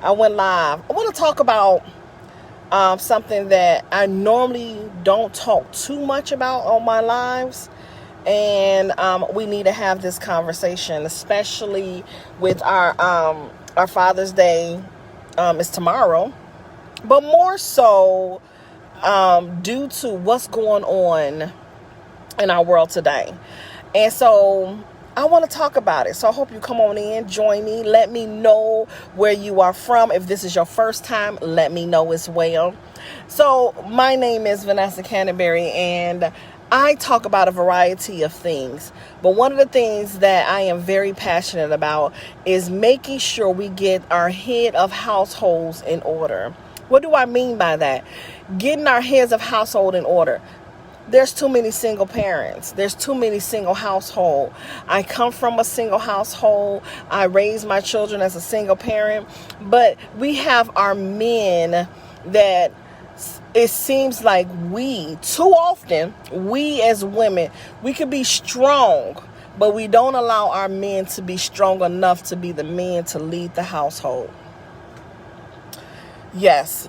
I went live. I want to talk about something that I normally don't talk too much about on my lives. And we need to have this conversation, especially with our Father's Day is tomorrow. But more so due to what's going on in our world today. And so I want to talk about it. So I hope you come on in, join me. Let me know where you are from. If this is your first time, let me know as well. So my name is Vanessa Canterbury, and I talk about a variety of things. But one of the things that I am very passionate about is making sure we get our head of households in order. What do I mean by that? Getting our heads of household in order. There's too many single parents. There's too many single households. I come from a single household. I raised my children as a single parent. But we have our men that it seems like too often, we as women, we could be strong, but we don't allow our men to be strong enough to be the men to lead the household. Yes.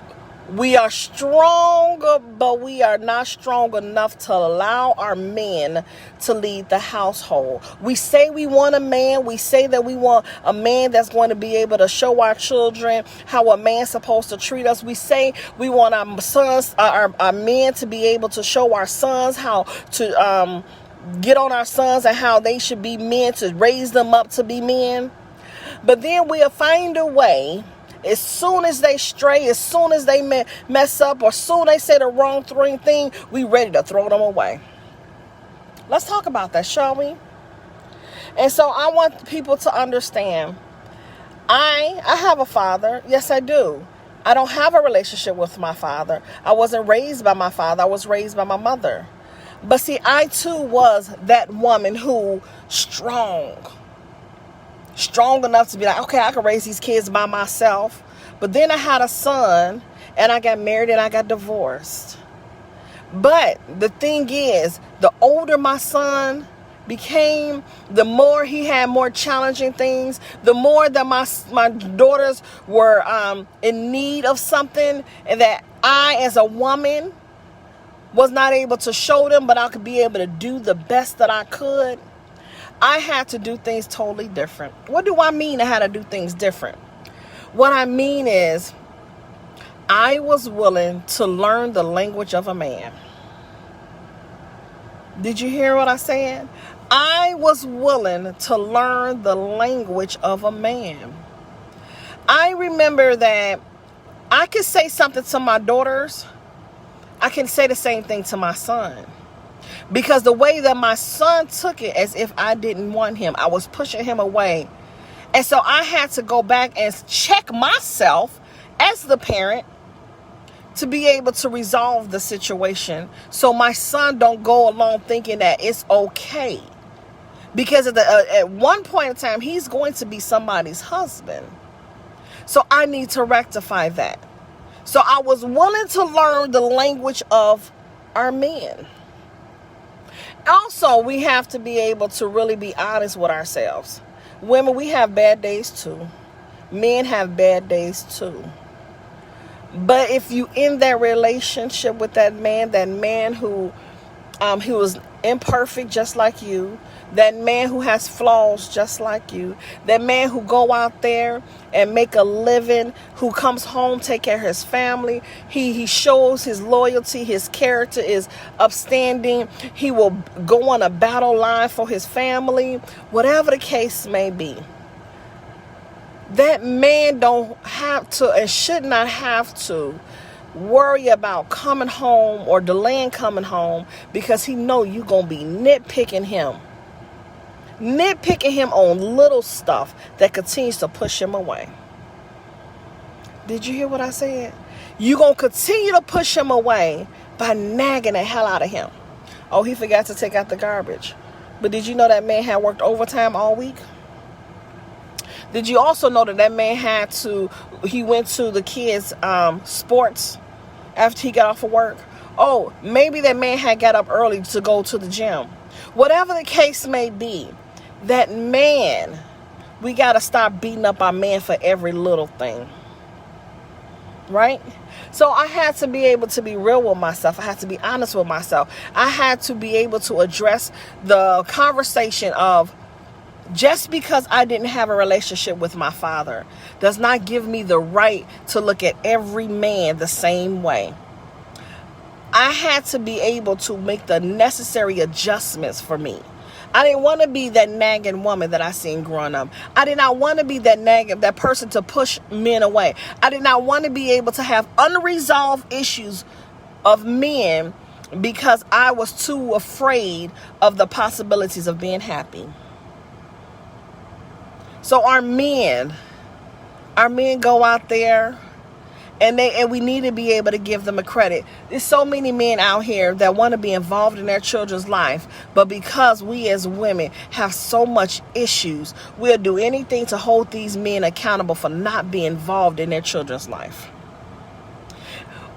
We are strong, but we are not strong enough to allow our men to lead the household. We say we want a man. We say that we want a man that's going to be able to show our children how a man's supposed to treat us. We say we want our sons, our men to be able to show our sons how to get on our sons and how they should be men, to raise them up to be men. But then we'll find a way. As soon as they stray, as soon as they mess up, or soon they say the wrong thing, we ready to throw them away. Let's talk about that, shall we? And so I want people to understand, I have a father. Yes, I do. I don't have a relationship with my father. I wasn't raised by my father. I was raised by my mother. But see, I too was that woman who strong enough to be like, okay, I can raise these kids by myself. But then I had a son, and I got married, and I got divorced. But the thing is, the older my son became, the more he had more challenging things, the more that my daughters were in need of something, and that I, as a woman, was not able to show them, but I could be able to do the best that I could. I had to do things totally different. What do I mean I had to do things different? What I mean is I was willing to learn the language of a man. Did you hear what I said? I was willing to learn the language of a man. I remember that I could say something to my daughters. I can say the same thing to my son. Because the way that my son took it, as if I didn't want him, I was pushing him away. And so I had to go back and check myself as the parent to be able to resolve the situation, so my son don't go along thinking that it's okay. Because at one point in time, he's going to be somebody's husband. So I need to rectify that. So I was willing to learn the language of our men. Also, we have to be able to really be honest with ourselves. Women, we have bad days too. Men have bad days too. But if you in that relationship with that man who he was imperfect just like you, that man who has flaws just like you, that man who go out there and make a living, who comes home, take care of his family, he shows his loyalty, his character is upstanding, he will go on a battle line for his family, whatever the case may be. That man don't have to and should not have to worry about coming home or delaying coming home, because he know you gonna be nitpicking him on little stuff that continues to push him away. Did you hear what I said? You gonna continue to push him away by nagging the hell out of him. Oh, he forgot to take out the garbage. But did you know that man had worked overtime all week? Did you also know that man he went to the kids' sports after he got off of work? Oh, maybe that man had got up early to go to the gym. Whatever the case may be, that man, we got to stop beating up our man for every little thing. right? So I had to be able to be real with myself. I had to be honest with myself. I had to be able to address the conversation of, just because I didn't have a relationship with my father does not give me the right to look at every man the same way. I had to be able to make the necessary adjustments for me. I didn't want to be that nagging woman that I seen growing up. I did not want to be that person to push men away. I did not want to be able to have unresolved issues of men because I was too afraid of the possibilities of being happy. So our men go out there, and we need to be able to give them a credit. There's so many men out here that want to be involved in their children's life, but because we as women have so much issues, we'll do anything to hold these men accountable for not being involved in their children's life.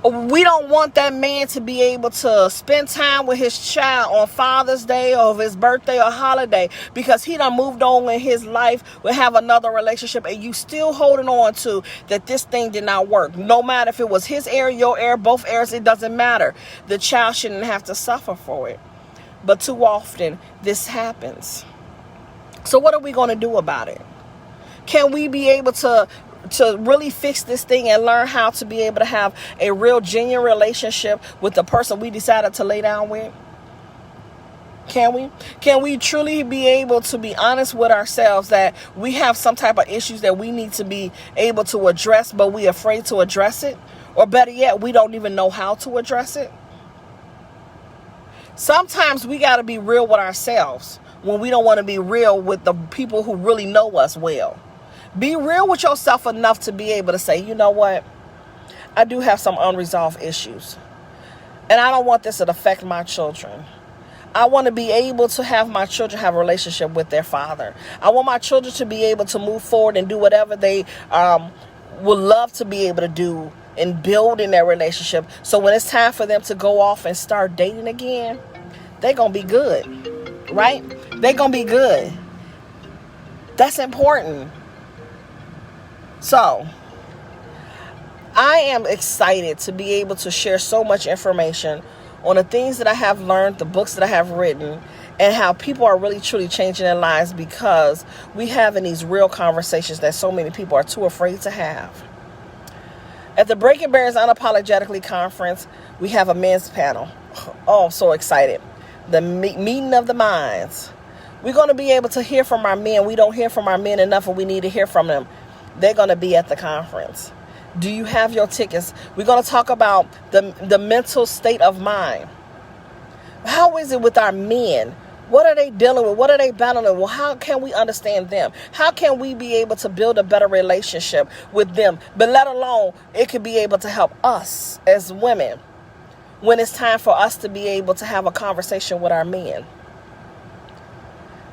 We don't want that man to be able to spend time with his child on Father's Day or his birthday or holiday because he done moved on in his life, will have another relationship, and you still holding on to that this thing did not work. No matter if it was his error, your error, both errors, it doesn't matter. The child shouldn't have to suffer for it. But too often this happens. So what are we going to do about it? Can we be able to really fix this thing and learn how to be able to have a real genuine relationship with the person we decided to lay down with? Can we truly be able to be honest with ourselves that we have some type of issues that we need to be able to address, but we're afraid to address it? Or better yet, we don't even know how to address it? Sometimes we got to be real with ourselves when we don't want to be real with the people who really know us well. Be real with yourself enough to be able to say, you know what? I do have some unresolved issues. And I don't want this to affect my children. I want to be able to have my children have a relationship with their father. I want my children to be able to move forward and do whatever they would love to be able to do and build in their relationship. So when it's time for them to go off and start dating again, they're going to be good, right? They're going to be good. That's important. So, I am excited to be able to share so much information on the things that I have learned, the books that I have written, and how people are really truly changing their lives because we having these real conversations that so many people are too afraid to have. At the Breaking Barriers Unapologetically Conference, we have a men's panel. Oh, I'm so excited. The meeting of the minds. We're going to be able to hear from our men. We don't hear from our men enough, and we need to hear from them. They're going to be at the conference. Do you have your tickets? We're going to talk about the mental state of mind. How is it with our men? What are they dealing with? What are they battling with? How can we understand them? How can we be able to build a better relationship with them? But let alone, it could be able to help us as women when it's time for us to be able to have a conversation with our men.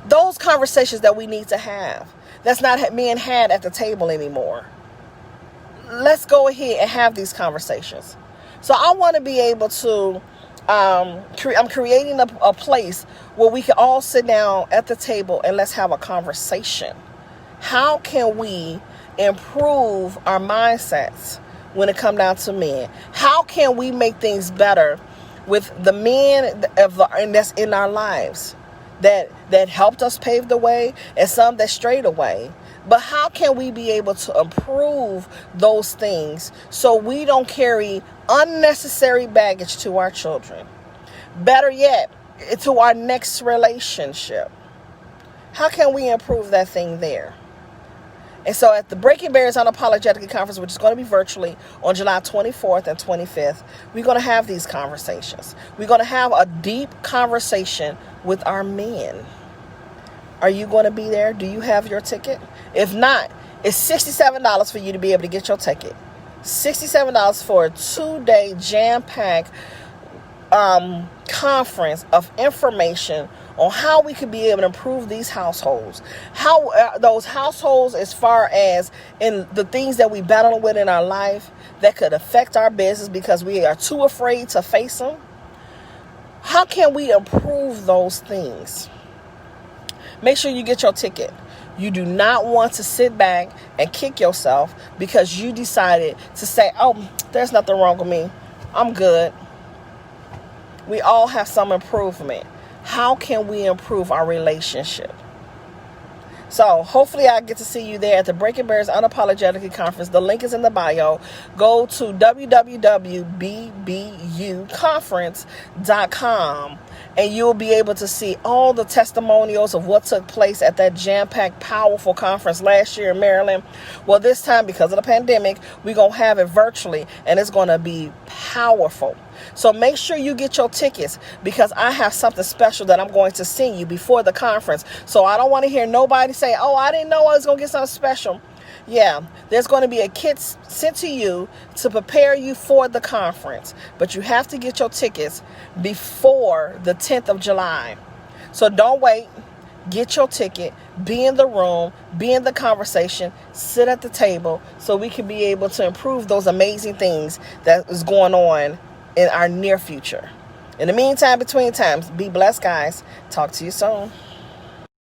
Those conversations that we need to have. That's not being had at the table anymore. Let's go ahead and have these conversations. So I want to be able to, I'm creating a place where we can all sit down at the table and let's have a conversation. How can we improve our mindsets when it comes down to men? How can we make things better with the men that's in our lives? That helped us pave the way and some that strayed away. But how can we be able to improve those things so we don't carry unnecessary baggage to our children? Better yet, to our next relationship. How can we improve that thing there? And so at the Breaking Barriers Unapologetically Conference, which is going to be virtually on July 24th and 25th, we're going to have these conversations. We're going to have a deep conversation with our men. Are you going to be there? Do you have your ticket? If not, it's $67 for you to be able to get your ticket. $67 for a 2-day jam-packed conference of information on how we could be able to improve these households. How those households, as far as in the things that we battle with in our life that could affect our business because we are too afraid to face them. How can we improve those things? Make sure you get your ticket. You do not want to sit back and kick yourself because you decided to say, oh, there's nothing wrong with me. I'm good. We all have some improvement. How can we improve our relationship? So hopefully I get to see you there at the Breaking Barriers Unapologetically Conference. The link is in the bio. Go to www.bbuconference.com and you'll be able to see all the testimonials of what took place at that jam-packed, powerful conference last year in Maryland. Well, this time, because of the pandemic, we're going to have it virtually, and it's going to be powerful. So make sure you get your tickets, because I have something special that I'm going to send you before the conference. So I don't want to hear nobody say, oh, I didn't know I was going to get something special. Yeah, there's going to be a kit sent to you to prepare you for the conference. But you have to get your tickets before the 10th of July. So don't wait. Get your ticket. Be in the room. Be in the conversation. Sit at the table so we can be able to improve those amazing things that is going on in our near future. In the meantime, between times, be blessed, guys. Talk to you soon.